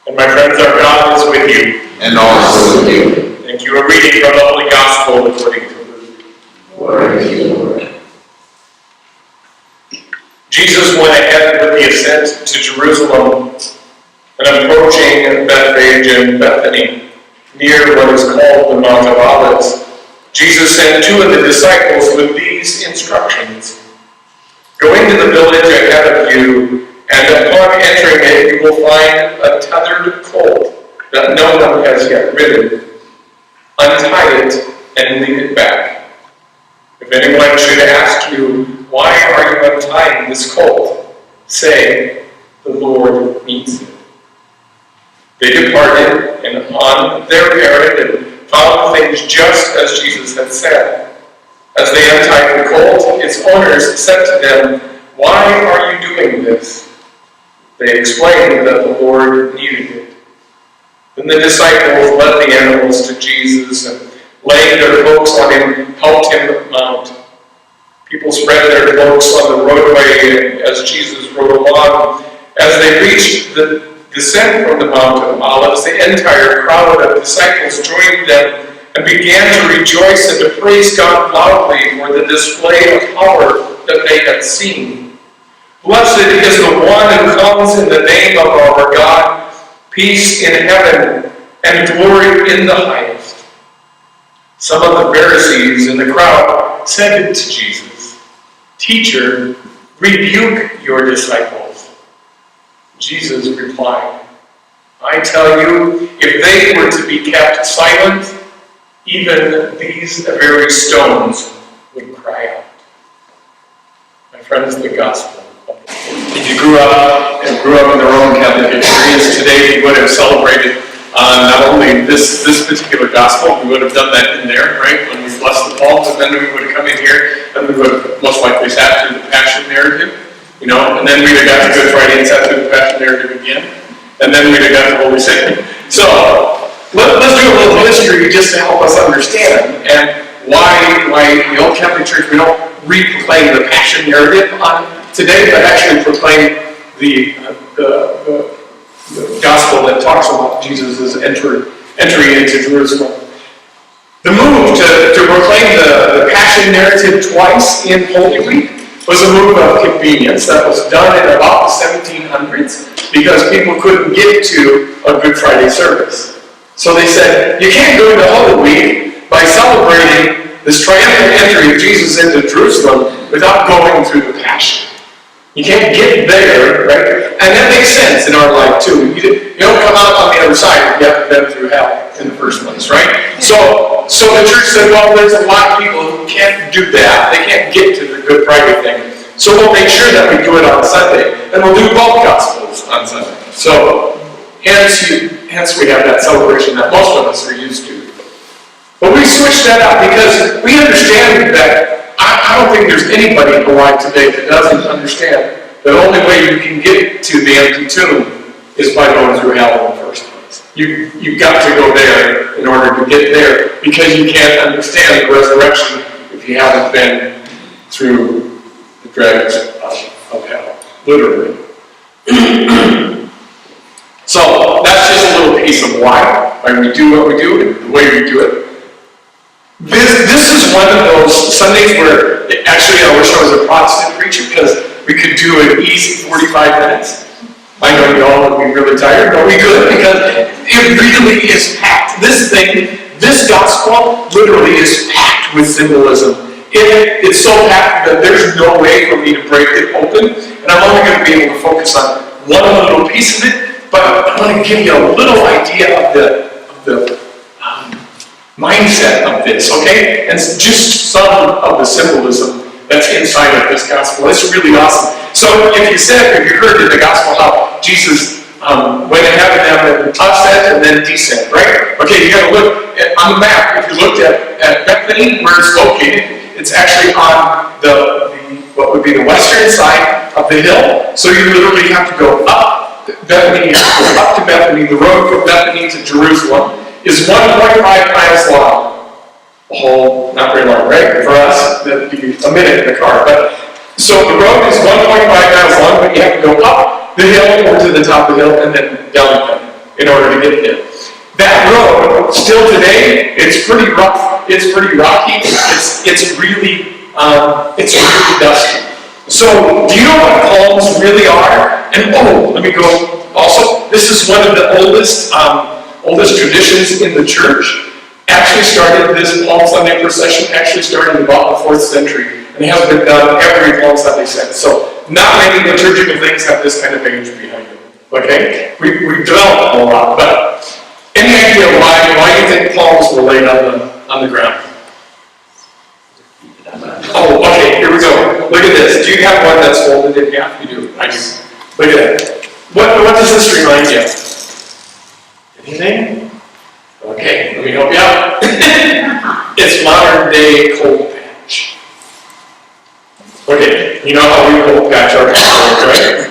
And my friends, our God is with you. And also with you. Thank you. A reading from the Holy Gospel according to Luke. Glory to you, Lord. Jesus went ahead with the ascent to Jerusalem, and approaching Bethphage and Bethany, near what is called the Mount of Olives, Jesus sent two of the disciples with these instructions. Go into the village ahead of you, and upon entering it you will find a tethered colt that no one has yet ridden. Untie it and lead it back. If anyone should ask you, why are you untying this colt? Say, the Lord needs it. They departed and on their errand and found things just as Jesus had said. As they untied the colt, its owners said to them, why are you doing this? They explained that the Lord needed it. Then the disciples led the animals to Jesus and, laying their cloaks on him, helped him mount. People spread their cloaks on the roadway as Jesus rode along. As they reached the descent from the Mount of Olives, the entire crowd of disciples joined them and began to rejoice and to praise God loudly for the display of power that they had seen. Blessed is the one who comes in the name of our God, peace in heaven and glory in the highest. Some of the Pharisees in the crowd said to Jesus, Teacher, rebuke your disciples. Jesus replied, I tell you, if they were to be kept silent, even these very stones would cry out. My friends, the gospel. If you grew up in the Roman Catholic experience today, you would have celebrated not only this particular gospel, we would have done that in there, right, when we blessed the psalms, and then we would have come in here, and we would have most likely sat through the Passion narrative, and then we'd have got to Good Friday and sat through the Passion narrative again, and then we'd have got to Holy Saint. So, let's do a little history just to help us understand, and why the Old Catholic Church, we don't re-proclaim the Passion narrative on today, but actually proclaim the gospel that talks about Jesus' entry into Jerusalem. The move to proclaim the Passion narrative twice in Holy Week was a move of convenience that was done in about the 1700s because people couldn't get to a Good Friday service. So they said, you can't go into Holy Week by celebrating this triumphant entry of Jesus into Jerusalem without going through the Passion. You can't get there, right? And that makes sense in our life too. You don't come out on the other side if you haven't been through hell in the first place, right? So the church said, well, there's a lot of people who can't do that. They can't get to the Good Friday thing. So we'll make sure that we do it on Sunday. And we'll do both Gospels on Sunday. So hence we have that celebration that most of us are used to. But we switched that out because we understand that I don't think there's anybody alive today that doesn't understand the only way you can get to the empty tomb is by going through hell in the first place. You've got to go there in order to get there because you can't understand the resurrection if you haven't been through the dregs of hell, literally. So that's just a little piece of why we do what we do and the way we do it. This is one of those Sundays where, actually, I wish I was a Protestant preacher because we could do an easy 45 minutes. I know you all would be really tired, but we could because it really is packed. This gospel literally is packed with symbolism. It's so packed that there's no way for me to break it open, and I'm only going to be able to focus on one little piece of it, but I want to give you a little idea of the mindset of this, okay? And just some of the symbolism that's inside of this gospel. It's really awesome. So if you heard in the gospel how Jesus went ahead of them and ascent and then descent, right? Okay, you got to look on the map. If you looked at Bethany, where it's located, it's actually on what would be the western side of the hill. So you literally have to go up Bethany, up to Bethany. The road from Bethany to Jerusalem is 1.5 miles long. Not very long, right? For us, that'd be a minute in the car. But so the road is 1.5 miles long, but you have to go up the hill or to the top of the hill and then down again. in order to get there. That road, still today, it's pretty rough, it's pretty rocky, it's really dusty. So, do you know what palms really are? And let me go, also, this is one of the oldest traditions in the church. Actually started, this Palm Sunday procession actually started in about the 4th century, and has been done every Palm Sunday since. So, not many liturgical things have this kind of age behind them. Okay? We've developed a lot, but any idea why you think palms were laid on the ground? Oh, okay, here we go. Look at this. Do you have one that's folded in half? You do. I do. Look at that. What does this remind you of? Anything? Okay, let me help you out. It's modern day cold patch. Okay, you know how we cold patch our palms, right?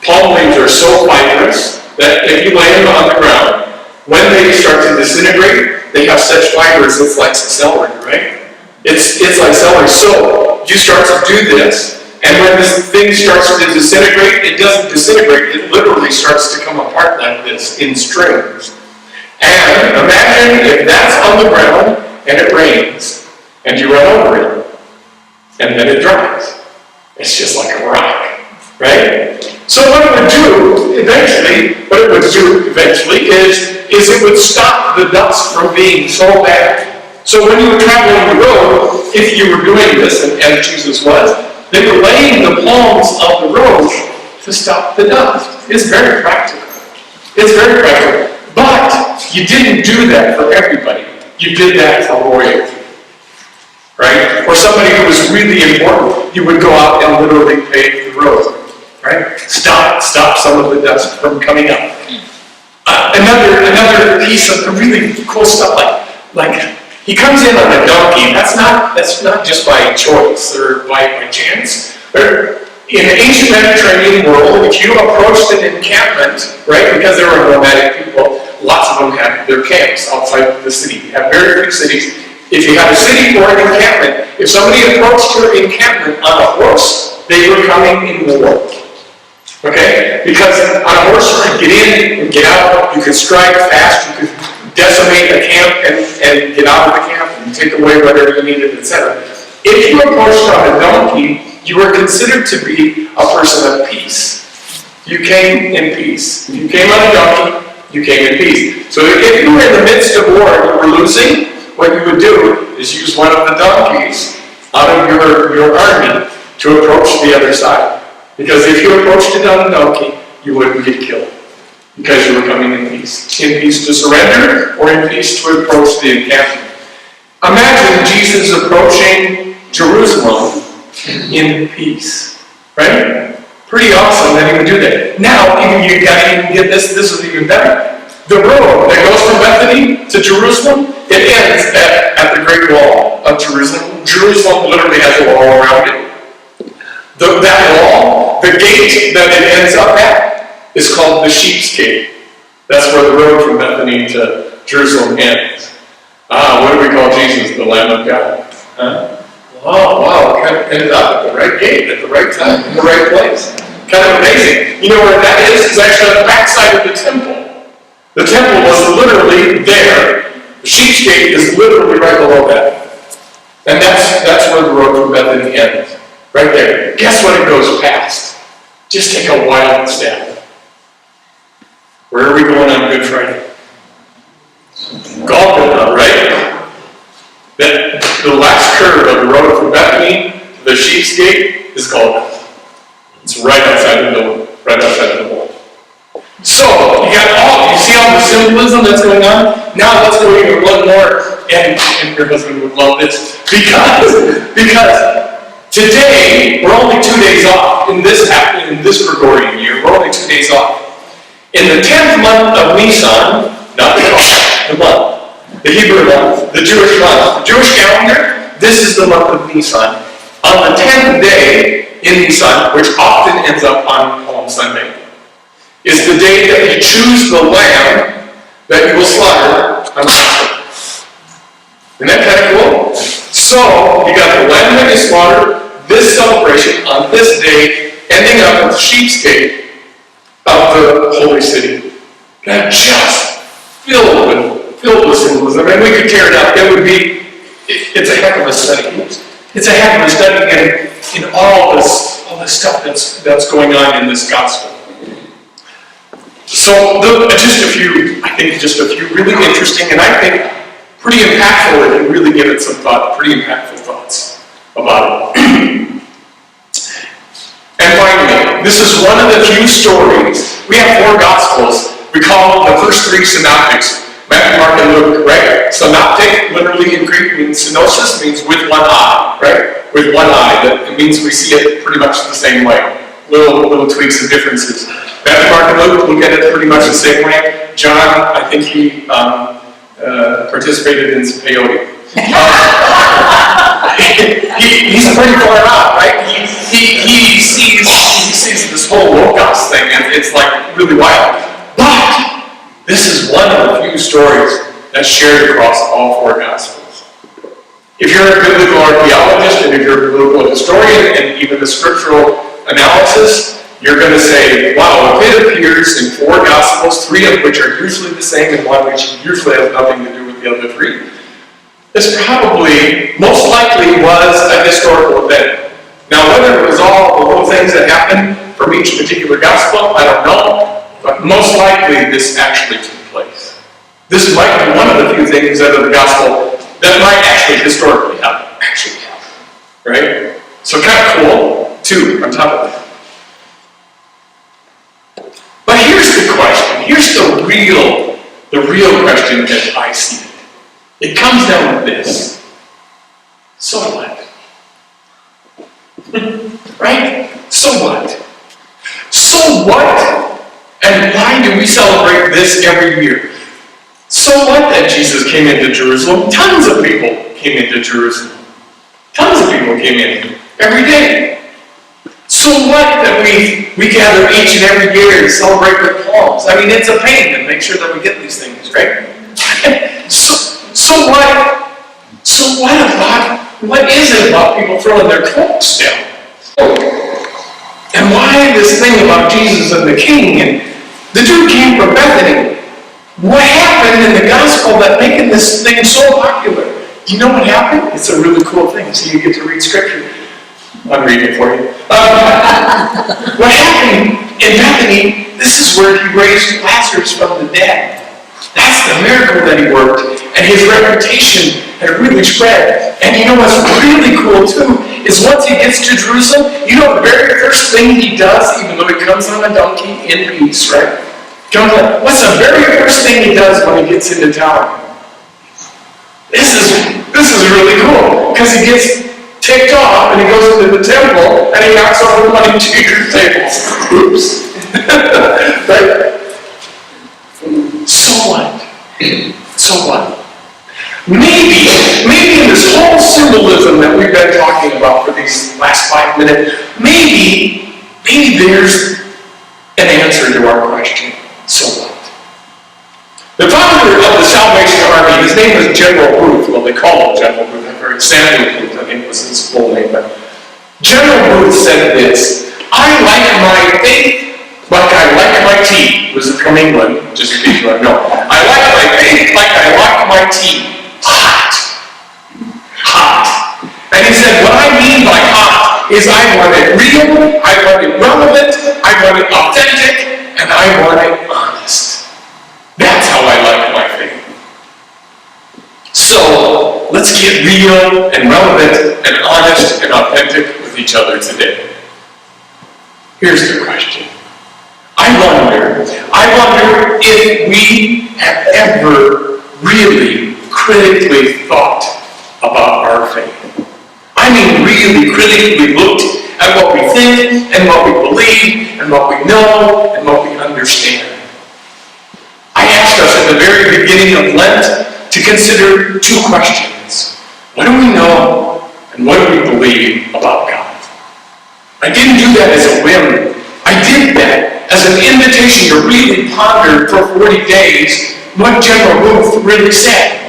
Palm leaves are so fibrous that if you lay them on the ground, when they start to disintegrate, they have such fibers, it's like celery, right? It's like celery. So you start to do this, and when this thing starts to disintegrate, it doesn't disintegrate, it literally starts to come apart like this in strings. And imagine if that's on the ground and it rains, and you run over it, and then it dries. It's just like a rock, right? So what it would do eventually is it would stop the dust from being so bad. So when you were traveling the road, if you were doing this, and as Jesus was, they were laying the palms of the road to stop the dust. It's very practical. It's very practical. But you didn't do that for everybody. You did that for royalty. Right? Or somebody who was really important, you would go out and literally pave the road. Right? Stop some of the dust from coming up. Another piece of really cool stuff, like he comes in on a donkey. That's not just by choice or by chance. In the ancient Mediterranean world, if you approached an encampment, right, because there were nomadic people, lots of them had their camps outside the city. You have very few cities. If you had a city or an encampment, if somebody approached your encampment on a horse, they were coming in war. Okay? Because on a horse you could get in and get out, you could strike fast, you could decimate a camp and get out of the camp and take away whatever you needed, etc. If you approached on a donkey, you were considered to be a person of peace. You came in peace. If you came on a donkey, you came in peace. So if you were in the midst of war and you were losing, what you would do is use one of the donkeys out of your army to approach the other side. Because if you approached it on a donkey, you wouldn't get killed. Because you were coming in peace. In peace to surrender, or in peace to approach the encampment. Imagine Jesus approaching Jerusalem in peace. Right? Pretty awesome that he would do that. Now, you gotta even get this is even better. The road that goes from Bethany to Jerusalem, it ends at the Great Wall of Jerusalem. Jerusalem literally has a wall around it. That wall, the gate that it ends up at, is called the Sheep's Gate. That's where the road from Bethany to Jerusalem ends. What do we call Jesus? The Lamb of God. Huh? Oh, wow, it kind of ended up at the right gate, at the right time, in the right place. Kind of amazing. You know where that is? It's actually on the backside of the temple. The temple was literally there. The Sheep's Gate is literally right below that. And that's where the road from Bethany ends. Right there. Guess what it goes past? Just take a wild stab. Where are we going on Good Friday? Golgotha, right? The last curve of the road from Bethany to the Sheep's Gate is Golgotha. It's right outside the door. Right outside of the wall. So, you see all the symbolism that's going on? Now let's go even one more, and your husband would love this, because today, we're only 2 days off in this Gregorian year, we're only 2 days off. In the 10th month of Nisan, not the month, the Hebrew month, the Jewish month, the Jewish calendar, this is the month of Nisan. On the 10th day in Nisan, which often ends up on Palm Sunday, is the day that you choose the lamb that you will slaughter on Passover. Isn't that kind of cool? So, you got the lamb that you slaughter, this celebration on this day, ending up at the Sheep's Gate. of the holy city. And just filled with symbolism. And we could tear it up. It's a heck of a study. It's a heck of a study in all this stuff that's going on in this gospel. So just a few really interesting and I think pretty impactful, if you really give it some thought, pretty impactful thoughts about it. And finally, this is one of the few stories. We have 4 gospels. We call the first 3 synoptics. Matthew, Mark, and Luke, right? Synoptic, literally in Greek, means synosis, means with one eye, right? With one eye. It means we see it pretty much the same way. Little tweaks and differences. Matthew, Mark, and Luke look at it pretty much the same way. John, I think he participated in some peyote. He's pretty far out, right? He sees this whole Logos thing, and it's like really wild. But this is one of the few stories that's shared across all 4 Gospels. If you're a biblical archaeologist, and if you're a biblical historian, and even a scriptural analysis, you're going to say, wow, if it appears in 4 Gospels, 3 of which are usually the same, and 1 which usually has nothing to do with the other 3, this probably, most likely, was a historical event. Now, whether it was all the little things that happened from each particular gospel, I don't know, but most likely this actually took place. This might be one of the few things out of the gospel that might actually historically happen, right? So kind of cool, too, on top of that. But here's the question. Here's the real question that I see. It comes down to this. So what? Right? So what? So what? And why do we celebrate this every year? So what that Jesus came into Jerusalem? Tons of people came into Jerusalem. Tons of people came in every day. So what that we gather each and every year to celebrate with palms? I mean, it's a pain to make sure that we get these things, right? So what? So what is it about people throwing their cloaks down? And why this thing about Jesus and the king? And the dude came from Bethany. What happened in the gospel that making this thing so popular? You know what happened? It's a really cool thing. So you get to read scripture. I'm reading it for you. What happened in Bethany? This is where he raised Lazarus from the dead. That's the miracle that he worked, and his reputation had really spread. And you know what's really cool too, is once he gets to Jerusalem, you know the very first thing he does, even though he comes on a donkey in peace, right? What's the very first thing he does when he gets into town? This is really cool, because he gets ticked off, and he goes into the temple, and he knocks over the money changers' tables. Oops. Right? So what? So what? Maybe in this whole symbolism that we've been talking about for these last 5 minutes, maybe there's an answer to our question. So what? The founder of the Salvation Army, his name was General Booth. Well, they call him General Booth. I've heard Samuel Booth, I think was his full name. But General Booth said this: I like my faith like I like my tea. Was it from England? Just in case you don't know. I like my faith like I like my tea. Hot. And he said, what I mean by hot is I want it real, I want it relevant, I want it authentic, and I want it honest. That's how I like my faith. So, let's get real and relevant and honest and authentic with each other today. Here's the question. I wonder if we have ever really critically thought about our faith. I mean really critically looked at what we think and what we believe and what we know and what we understand. I asked us at the very beginning of Lent to consider 2 questions. What do we know and what do we believe about God? I didn't do that as a whim. I did that as an invitation to really ponder for 40 days what General Booth really said.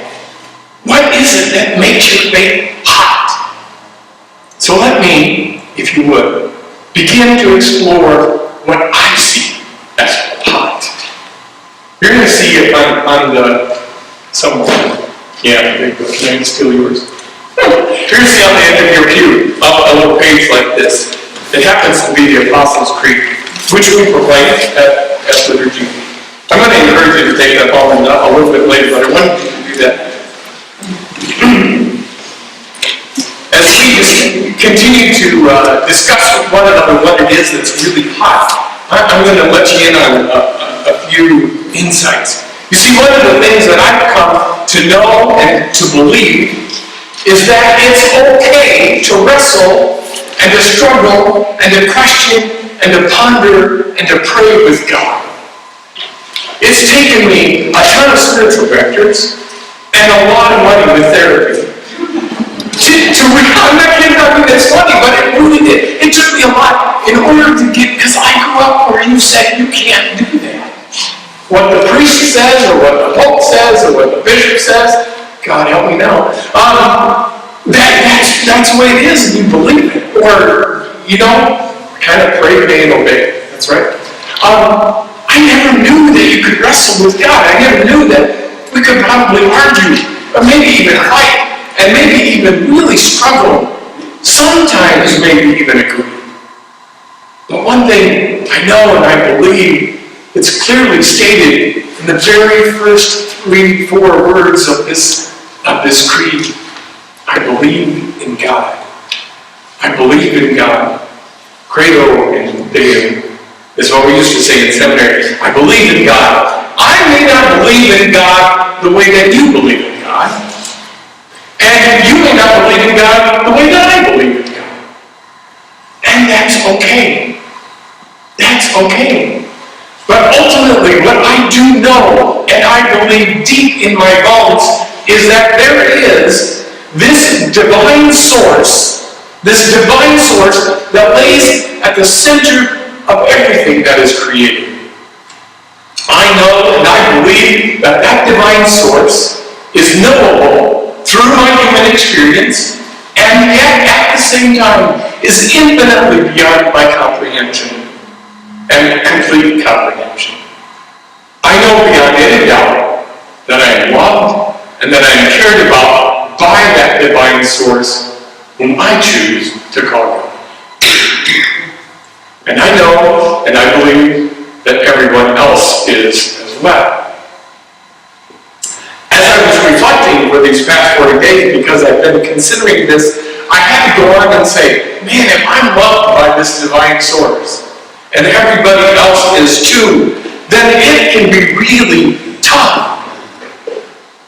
What is it that makes your faith hot? So let me, if you would, begin to explore what I see as You're going to see it on the, somewhere. Yeah, there you go. Can I steal yours? You're going to see on the end of your pew a little page like this. It happens to be the Apostles' Creed, which we proclaim at liturgy. I'm going to encourage you to take that home a little bit later, but I wanted you to do that. As we continue to discuss with one another what it is that's really hot, I'm going to let you in on a few insights. You see, one of the things that I've come to know and to believe is that it's okay to wrestle and to struggle and to question and to ponder and to pray with God. It's taken me a ton of spiritual directors and a lot of money with therapy. I'm not kidding, I mean, it's funny, but it really did. It took me a lot in order to get, because I grew up where you said you can't do that. What the priest says, or what the pope says, or what the bishop says, God help me now. That's the way it is, and you believe it. Or, kind of pray, obey, and obey. That's right. I never knew that you could wrestle with God. I never knew that we could probably argue, or maybe even fight, and maybe even really struggle. Sometimes maybe even agree. But one thing I know and I believe, it's clearly stated in the very first 3-4 words of this creed. I believe in God. I believe in God. Credo in Deum is what we used to say in seminary. I believe in God. I may not believe in God the way that you believe in God. And you may not believe in God the way that I believe in God. And that's okay. That's okay. But ultimately, what I do know, and I believe deep in my bones, is that there is this divine source that lays at the center of everything that is created. I know and I believe that divine source is knowable through my human experience, and yet at the same time is infinitely beyond my comprehension and complete comprehension. I know beyond any doubt that I am loved and that I am cared about by that divine source whom I choose to call God. And I know and I believe that everyone else is as well. As I was reflecting for these past 40 days, because I've been considering this, I had to go on and say, man, if I'm loved by this divine source, and everybody else is too, then it can be really tough.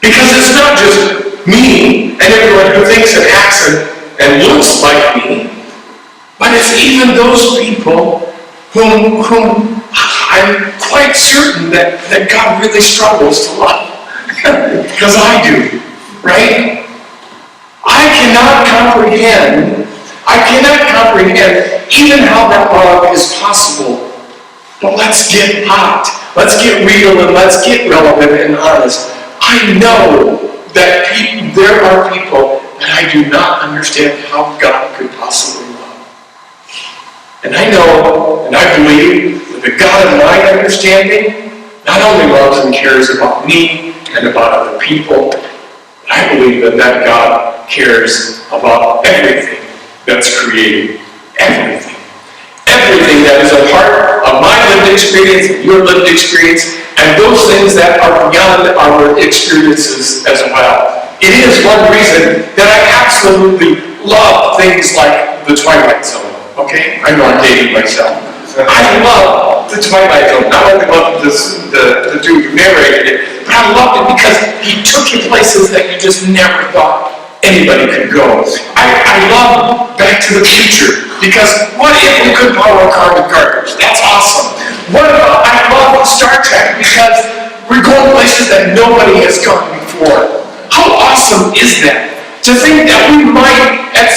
Because it's not just me and everyone who thinks and acts and looks like me, but it's even those people whom I'm quite certain that God really struggles to love. Because I do, right? I cannot comprehend even how that love is possible. But let's get hot. Let's get real and let's get relevant and honest. I know that there are people that I do not understand how God could possibly love. And I know and I believe that the God of my understanding not only loves and cares about me and about other people, but I believe that God cares about everything that's created. Everything. Everything that is a part of my lived experience, your lived experience, and those things that are beyond our experiences as well. It is one reason that I absolutely love things like The Twilight Zone. Okay? I know I'm dating myself. I love The Twilight Zone. Not only love the dude who narrated it, but I loved it because he took you places that you just never thought anybody could go. I love Back to the Future because what if we could power a car with garbage? That's awesome. I love Star Trek because we're going places that nobody has gone before. How awesome is that? To think that we might at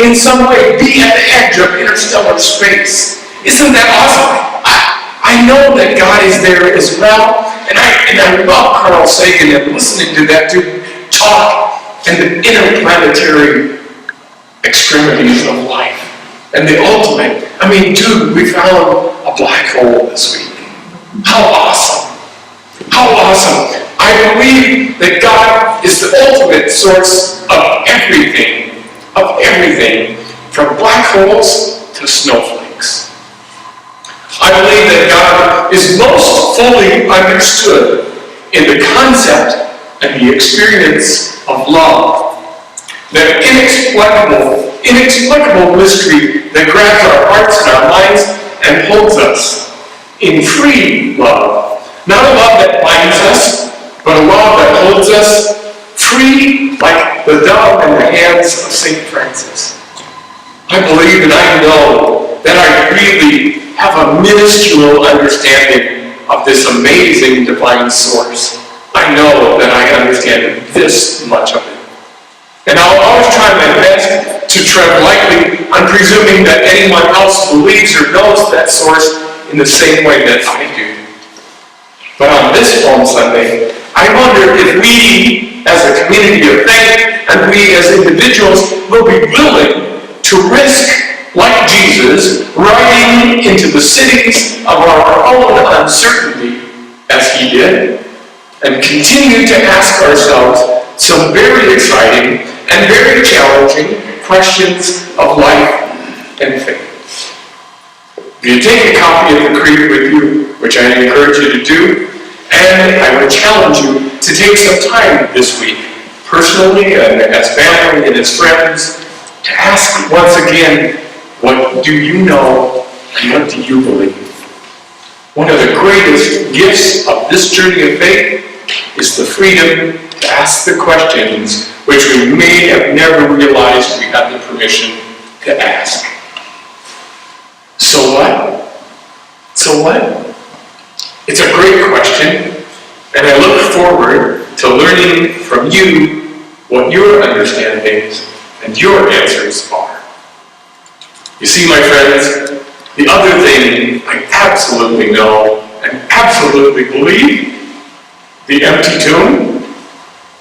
in some way be at the edge of interstellar space. Isn't that awesome? I know that God is there as well, and I love Carl Sagan and listening to that dude talk and the interplanetary extremities of life and the ultimate. I mean, dude, we found a black hole this week. How awesome! How awesome. I believe that God is the ultimate source of everything, from black holes to snowflakes. I believe that God is most fully understood in the concept and the experience of love. That inexplicable mystery that grabs our hearts and our minds and holds us in free love. Not a love that binds us, but a love that holds us free like the dove in the hands of St. Francis. I believe and I know that I really have a minuscule understanding of this amazing divine source. I know that I understand this much of it. And I'll always try my best to tread lightly on presuming that anyone else believes or knows that source in the same way that I do. But on this Palm Sunday, I wonder if we as a community of faith and we as individuals will be willing to risk, like Jesus, riding into the cities of our own uncertainty as he did, and continue to ask ourselves some very exciting and very challenging questions of life and faith. If you take a copy of the Creed with you, which I encourage you to do, and I would challenge you to take some time this week, personally and as family and as friends, to ask once again, what do you know and what do you believe? One of the greatest gifts of this journey of faith is the freedom to ask the questions which we may have never realized we had the permission to ask. So what? So what? It's a great question, and I look forward to learning from you what your understandings and your answers are. You see, my friends, the other thing I absolutely know and absolutely believe, the empty tomb,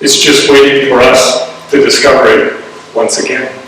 is just waiting for us to discover it once again.